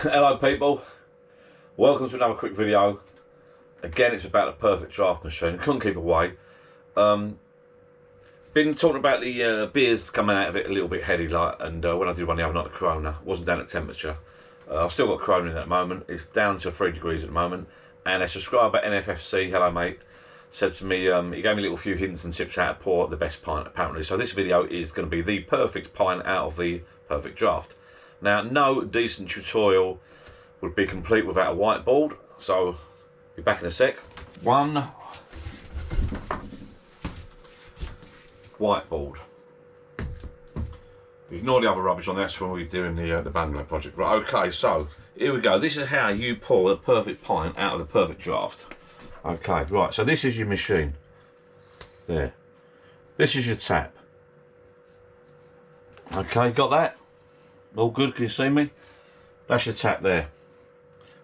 Hello people, welcome to another quick video. Again, it's about the perfect draft machine. Couldn't keep away. Been talking about the beers coming out of it a little bit heady like, and when I did one the other night, the Corona wasn't down at temperature. I've still got Corona in at the moment. It's down to 3 degrees at the moment, and a subscriber NFFC, hello mate, said to me, he gave me a little few hints and tips how to pour the best pint apparently. So this video is going to be the perfect pint out of the perfect draft. Now, no decent tutorial would be complete without a whiteboard, so be back in a sec. One whiteboard. Ignore the other rubbish on this when we're doing the bungalow project. Right, okay, so here we go. This is how you pour the perfect pint out of the perfect draft. Okay, right, so this is your machine. There. This is your tap. Okay, got that? All good, can you see me? That's your tap there.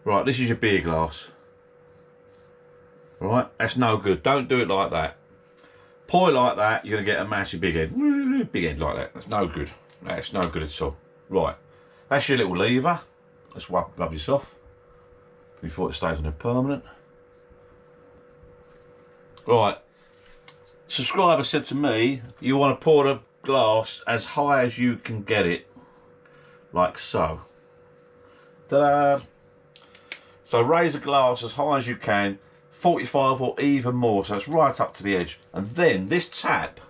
Right, this is your beer glass. Right, that's no good. Don't do it like that. Pour it like that, you're going to get a massive big head. Big head like that. That's no good. That's no good at all. Right, that's your little lever. Let's rub this off before it stays on there permanent. Right, subscriber said to me, you want to pour the glass as high as you can get it. Like so. Ta-da! So raise the glass as high as you can, 45 or even more, so it's right up to the edge. And then this tap,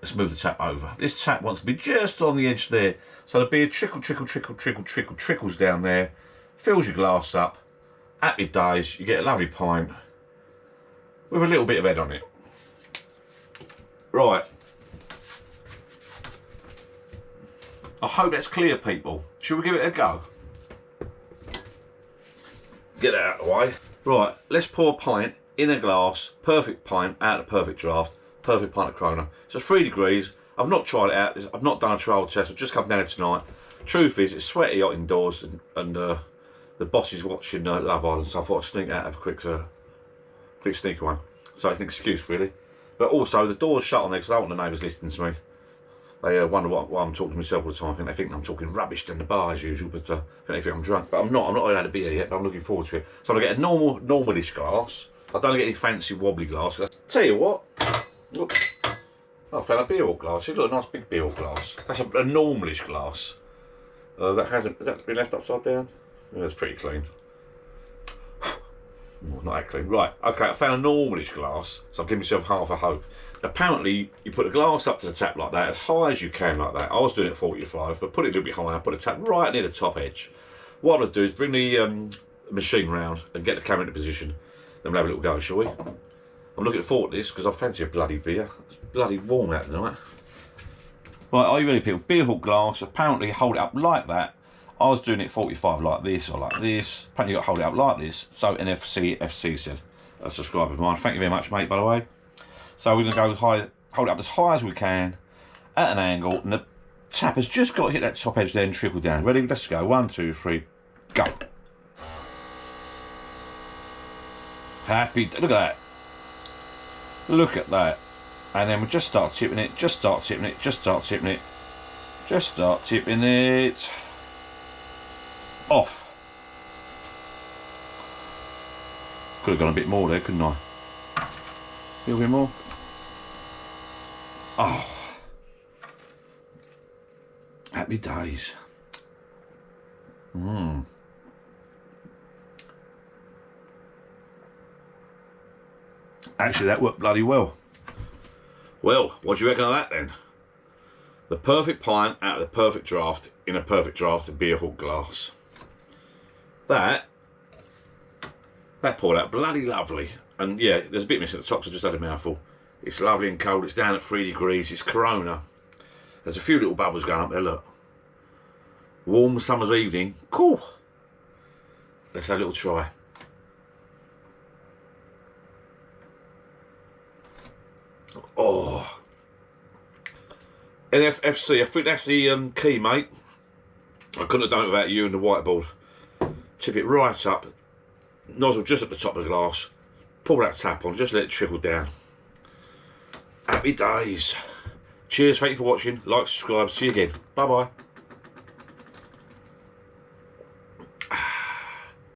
let's move the tap over. This tap wants to be just on the edge there. So there'll be a trickle, trickles down there, fills your glass up. Happy days, you get a lovely pint with a little bit of head on it. Right. I hope that's clear, people. Shall we give it a go? Get that out of the way. Right, let's pour a pint in a glass, perfect pint, out of the perfect draft, perfect pint of Corona. So 3 degrees. I've not tried it out. I've not done a trial test. I've just come down here tonight. Truth is, it's sweaty out indoors, and the boss is watching Love Island, so I thought I'd sneak out of a quick sneaky one. So it's an excuse, really. But also, the door's shut on there because I don't want the neighbours listening to me. They wonder why I'm talking to myself all the time. They think I'm talking rubbish down the bar as usual, but they think I'm drunk. But I'm not. I'm not had a beer yet, but I'm looking forward to it. So I'm gonna get a normalish glass. I don't get any fancy wobbly glass. Tell you what, look, I found a beer hall glass. Look, a nice big beer hall glass. That's a normalish glass. Has that been left upside down? Yeah, it's pretty clean. Not that clean. Right, okay, I found a normalish glass, so I'm giving myself half a hope. Apparently, you put the glass up to the tap like that, as high as you can like that. I was doing it at 45, but put it a little bit higher, put the tap right near the top edge. What I'm going to do is bring the machine round and get the camera into position. Then we'll have a little go, shall we? I'm looking forward to this because I fancy a bloody beer. It's bloody warm out tonight. Right, are you ready, people? Beer hook glass, apparently hold it up like that. I was doing it 45 like this or like this. Apparently, you've got to hold it up like this. So NFFC said. A subscriber of mine. Thank you very much, mate, by the way. So we're going to go high, hold it up as high as we can at an angle, and the tap has just got to hit that top edge there and trickle down. Ready? Let's go. 1, 2, 3, go. Happy. Look at that. Look at that. And then we just start tipping it, just start tipping it, just start tipping it, just start tipping it off. Could have gone a bit more there, couldn't I? A little bit more. Oh, happy days. Actually, that worked bloody well. Well, what do you reckon of that then? The perfect pint out of the perfect draft in a perfect draft beer hook glass. That poured out bloody lovely. And yeah, there's a bit missing at the top, so I just had a mouthful. It's lovely and cold, it's down at 3 degrees, it's Corona. There's a few little bubbles going up there, look. Warm summer's evening, cool. Let's have a little try. Oh. NFFC, I think that's the key, mate. I couldn't have done it without you and the whiteboard. Tip it right up, nozzle just at the top of the glass, pull that tap on, just let it trickle down. Happy days. Cheers, thank you for watching. Like, subscribe, see you again. Bye bye.